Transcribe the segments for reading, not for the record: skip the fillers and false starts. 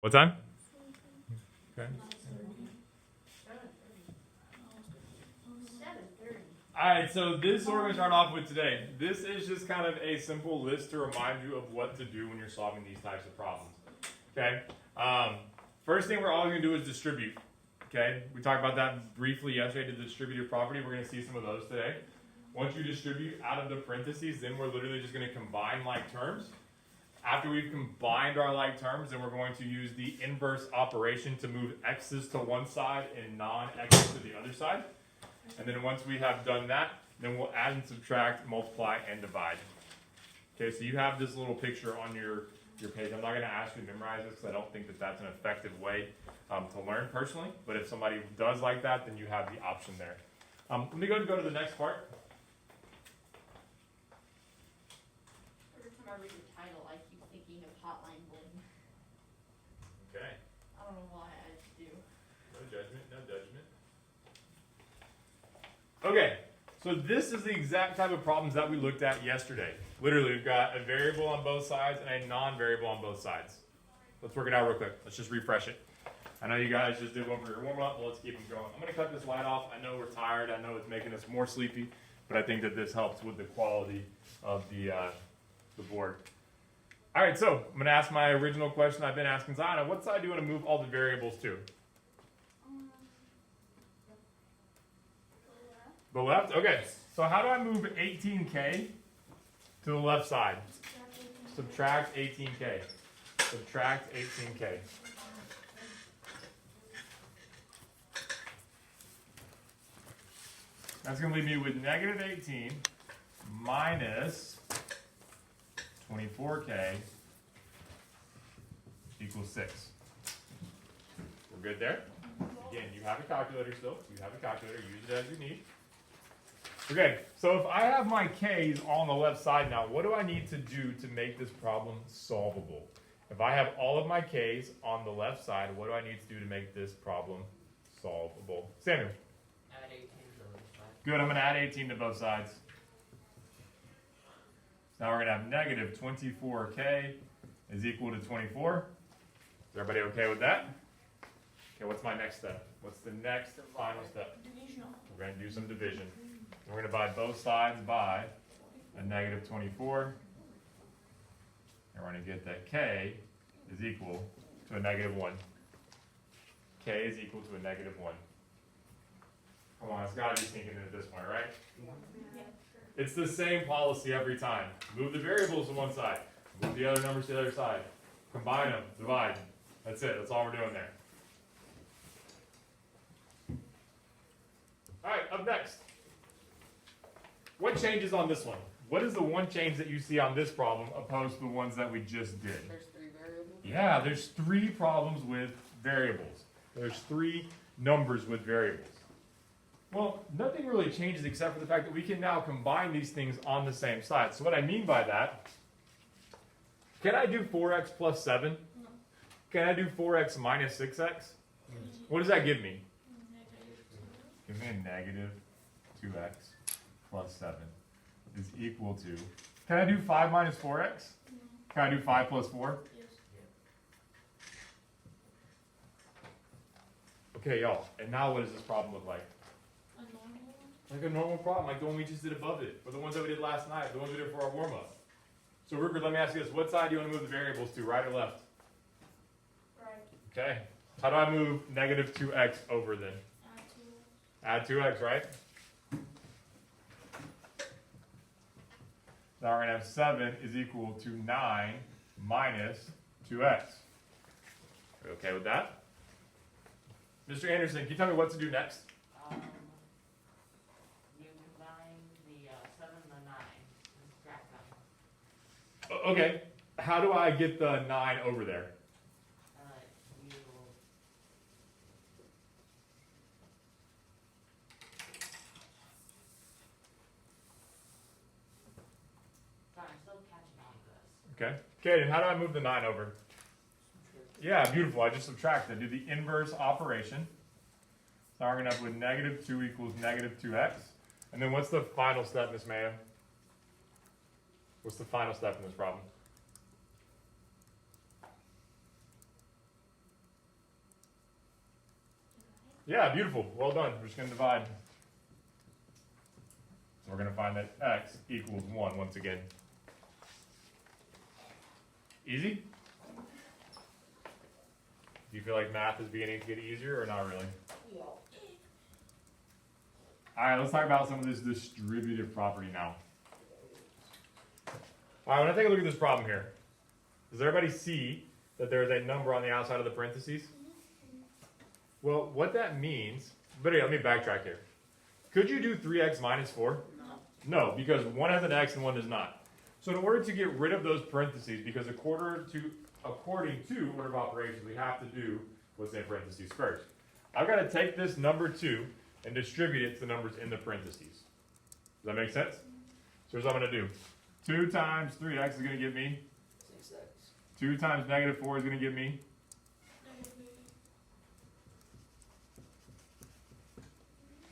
What time? Okay. Alright, so this is what we're going to start off with today. This is just kind of a simple list to remind you of what to do when you're solving these types of problems. Okay? First thing we're always going to do is distribute. Okay? We talked about that briefly yesterday, the distributive property. We're going to see some of those today. Once you distribute out of the parentheses, then we're literally just going to combine like terms. After we've combined our like terms, then we're going to use the inverse operation to move x's to one side and non-x's to the other side. And then once we have done that, then we'll add and subtract, multiply, and divide. Okay, so you have this little picture on your page. I'm not going to ask you to memorize this because I don't think that that's an effective way to learn personally. But if somebody does like that, then you have the option there. Let me go to the next part. Every time I read the title, I keep thinking of Hotline Bling. Okay. I don't know why I do. No judgment, no judgment. Okay, so this is the exact type of problems that we looked at yesterday. Literally, we've got a variable on both sides and a non-variable on both sides. Let's work it out real quick. Let's just refresh it. I know you guys just did one for your warm-up, but let's keep them going. I'm going to cut this light off. I know we're tired. I know it's making us more sleepy, but I think that this helps with the quality of the board. All right, so I'm going to ask my original question I've been asking Zion. What side do you want to move all the variables to? The left? Okay. So how do I move 18k to the left side? Subtract 18k. Subtract 18k. That's going to leave me with negative 18 minus 24k equals 6. We're good there? Again, you have a calculator still. You have a calculator. Use it as you need. Okay, so if I have my k's on the left side now, what do I need to do to make this problem solvable? If I have all of my k's on the left side, what do I need to do to make this problem solvable? Samuel. Add 18 to the left side. Good, I'm going to add 18 to both sides. So now we're going to have negative 24k is equal to 24. Is everybody okay with that? Okay, what's my next step? What's the next final step? We're going to do some division. We're going to divide both sides by a negative 24. And we're going to get that k is equal to a negative 1. K is equal to a negative 1. Come on, it's got to be sinking in at this point, right? It's the same policy every time. Move the variables to one side. Move the other numbers to the other side. Combine them. Divide. That's it. That's all we're doing there. All right, up next. What changes on this one? What is the one change that you see on this problem opposed to the ones that we just did? There's 3 variables. Yeah, there's 3 problems with variables. There's 3 numbers with variables. Well, nothing really changes except for the fact that we can now combine these things on the same side. So what I mean by that, can I do 4x plus 7? No. Can I do 4x minus 6x? What does that give me? Give me a negative 2x plus 7 is equal to, can I do 5 minus 4x? Can I do 5 plus 4? Okay, y'all, and now what does this problem look like? Like a normal problem, like the one we just did above it, or the ones that we did last night, the ones we did for our warm-up. So Rupert, let me ask you this, what side do you want to move the variables to, right or left? Right. Okay, how do I move negative 2x over then? Add 2x, right? Now we're going to have 7 is equal to 9 minus 2x. Are you okay with that? Mr. Anderson, can you tell me what to do next? You combine the 7 and the 9 and subtract them. Okay, how do I get the 9 over there? You Sorry, I'm still catching on to this. Okay. Okay, and how do I move the 9 over? Yeah, beautiful. I just subtracted. Do the inverse operation. So now we're going to have with negative 2 equals negative 2x. And then what's the final step, Miss Mayo? What's the final step in this problem? Yeah, beautiful. Well done. We're just going to divide. So we're going to find that x equals 1 once again. Easy? Do you feel like math is beginning to get easier or not really? Yeah. Alright, let's talk about some of this distributive property now. Alright, when I take a look at this problem here, does everybody see that there's a number on the outside of the parentheses? Well, what that means, but yeah, let me backtrack here. Could you do 3x minus 4? No, because one has an x and one does not. So in order to get rid of those parentheses, because according to order of operations, we have to do what's in parentheses first. I've got to take this number 2 and distribute it to the numbers in the parentheses. Does that make sense? So here's what I'm going to do. 2 times 3x is going to give me 6x. 2 times negative 4 is going to give me.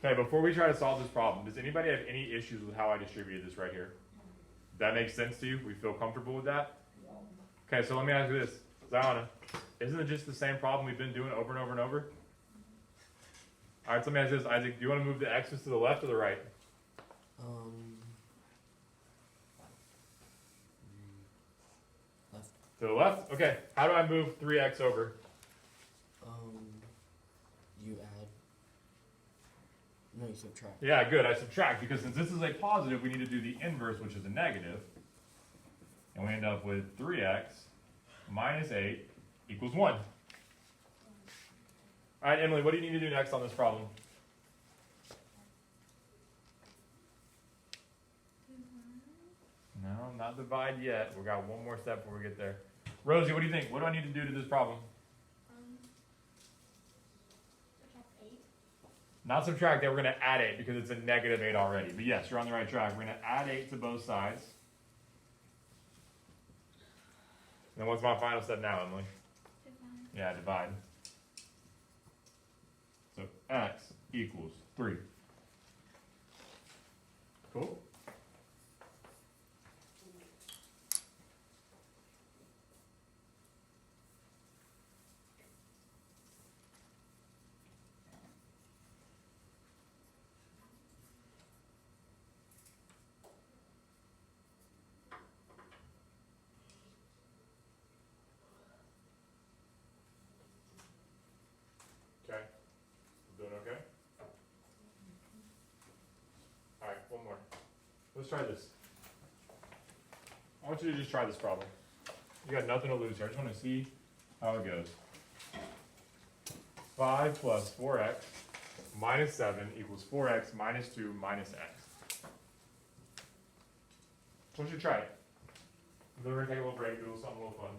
Okay, before we try to solve this problem, does anybody have any issues with how I distributed this right here? That makes sense to you? We feel comfortable with that? Okay, so let me ask you this. Ziona, isn't it just the same problem we've been doing over and over and over? All right, so let me ask you this. Isaac, do you want to move the x's to the left or the right? Left. To the left? Okay. How do I move 3x over? You add. No, you subtract. Yeah, good. I subtract because since this is a positive, we need to do the inverse, which is a negative. And we end up with 3x minus 8 equals 1. All right, Emily, what do you need to do next on this problem? No, not divide yet. We got one more step before we get there. Rosie, what do you think? What do I need to do to this problem? Subtract 8. Not subtract that, we're going to add 8 because it's a negative 8 already. But yes, you're on the right track. We're going to add 8 to both sides. And then what's my final step now, Emily? Yeah, divide. So x equals 3. Cool? Okay. Doing okay? Alright, one more. Let's try this. I want you to just try this problem. You got nothing to lose here. I just want to see how it goes. 5 plus 4x minus 7 equals 4x minus 2 minus x. So I want you to try it. Then we're going to take a little break, do something a little fun.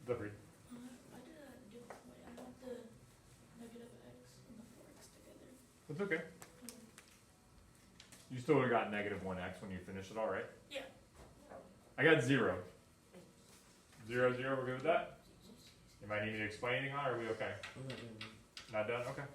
Liberty. I did it a different way. I had the negative x and the 4x together. That's okay. You still would've got negative 1x when you finish it all, right? Yeah. I got 0. 0, 0, we're good with that? You might need me to explain anything on it, or are we okay? Not done? Okay.